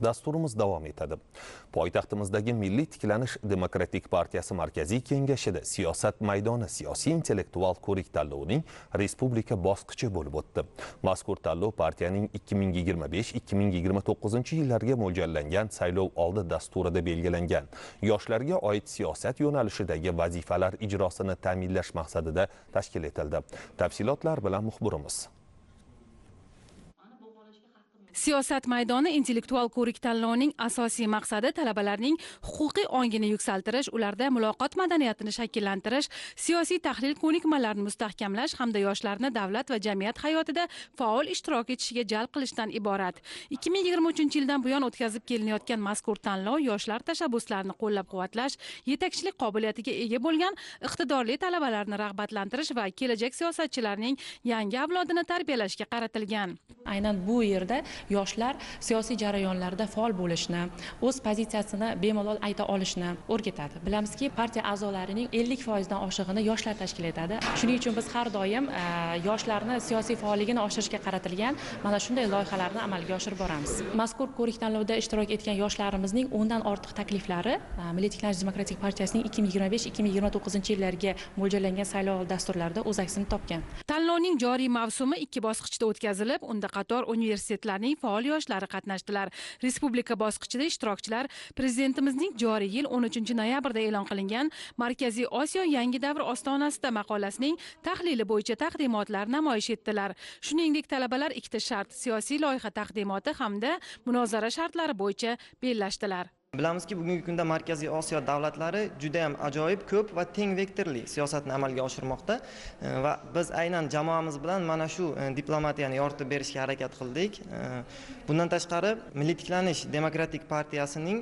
Dasturimiz davom etadi. Poytaxtimizdagi Milliy tiklanish demokratik partiyasi markaziy kengashida siyosat maydoni siyosiy intellektual ko'rik tanlovining respublika bosqichi bo'lib o'tdi. Mazkur tanlov partiyaning 2025-2029 yillarga mo'ljallangan saylov oldi dasturida belgilangan yoshlarga oid siyosat yo'nalishidagi vazifalar ijrosini ta'minlash maqsadida tashkil etildi. Tafsilotlar bilan muxbirimiz. Siyosat maydoni intellektual ko'rik tanlovining asosiy maqsadi talabalarning huquqiy ongini yuksaltirish, ularda muloqot madaniyatini shakllantirish, siyosiy tahlil ko'nikmalarini mustahkamlash hamda yoshlarni davlat va jamiyat hayotida faol ishtirok etishiga jalb qilishdan iborat. 2023-yildan buyon o'tkazib kelinayotgan mazkur tanlov yoshlar tashabbuslarini qo'llab-quvvatlash, yetakchilik qobiliyatiga ega bo'lgan iqtidorli talabalarni rag'batlantirish va kelajak siyosatchilarning yangi avlodini tarbiyalashga qaratilgan. Aynan bu yerda yoshlar siyosiy jarayonlarda faol bo'lishni, o'z pozitsiyasini bemalol ayta olishni o'rgatadi. Bilamizki, partiya a'zolarining 50% dan oshig'ini yoshlar tashkil etadi. Shuning uchun biz har doim yoshlarni siyosiy faolligini oshirishga qaratilgan mana shunday loyihalarni amalga oshirib boramiz. Mazkur ko'rik tanlovda ishtirok etgan yoshlarimizning 10 dan ortiq takliflari Milliy tiklanish demokratik partiyasining 2025-2029 yillarga mo'ljallangan saylov dasturlarida o'z aksini topgan. Tanlovning joriy mavsumi 2 bosqichda o'tkazilib, unda qator universitetlarning faol yoshlari qatnashdilar. Respublika bosqichida ishtirokchilar Prezidentimizning joriy yil 13 noyabrda e'lon qilingan Markaziy Osiyo yangi davr ostonasida maqolasining tahlili bo'yicha taqdimotlar namoyish etdilar. Shuningdek, talabalar ikkita shart, siyosiy loyiha taqdimoti hamda munozara shartlari bo'yicha bellashdilar. Bilamizki, bugungi kunda Markaziy Osiyo davlatlari juda ham ajoyib ko'p va teng vektorli siyosatni amalga oshirmoqda va biz aynan jamoamiz bilan mana shu diplomatiyani yoritib berishga harakat qildik. Bundan tashqari, Milliy tiklanish demokratik partiyasining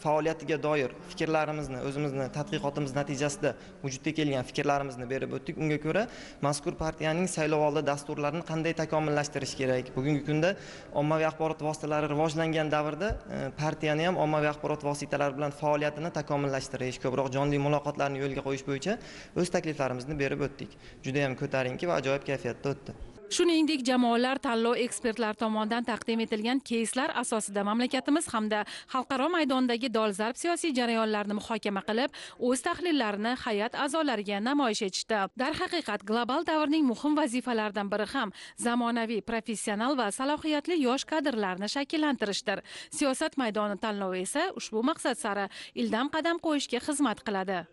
faoliyatiga doir fikrlarimizni, o'zimizni tadqiqotimiz natijasida vujudga kelgan fikrlarimizni berib o'tdik. Unga ko'ra, mazkur partiyaning saylovoldi dasturlarini qanday takomillashtirish kerak? Bugungi kunda ommaviy axborot vositalari rivojlangan davrda partiyani ham ommaviy axborot vositalari bilan faoliyatini takomillashtirish, ko'proq jonli muloqotlarni yo'lga qo'yish bo'yicha o'z takliflarimizni berib o'tdik. Juda ham ko'tarinki va ajoyib kayfiyatda o'tdi. Shuningdek, jamoalar tanlov ekspertlar tomonidan taqdim etilgan keyslar asosida mamlakatimiz hamda xalqaro maydondagi dolzarb siyosiy jarayonlarni muhokama qilib, o'z tahlillarini hay'at a'zolariga namoyish etishdi. Darhaqiqat, global davrning muhim vazifalaridan biri ham zamonaviy, professional va salohiyatli yosh kadrlarni shakllantirishdir. Siyosat maydoni tanlovi esa ushbu maqsad sari ildam qadam qo'yishga xizmat qiladi.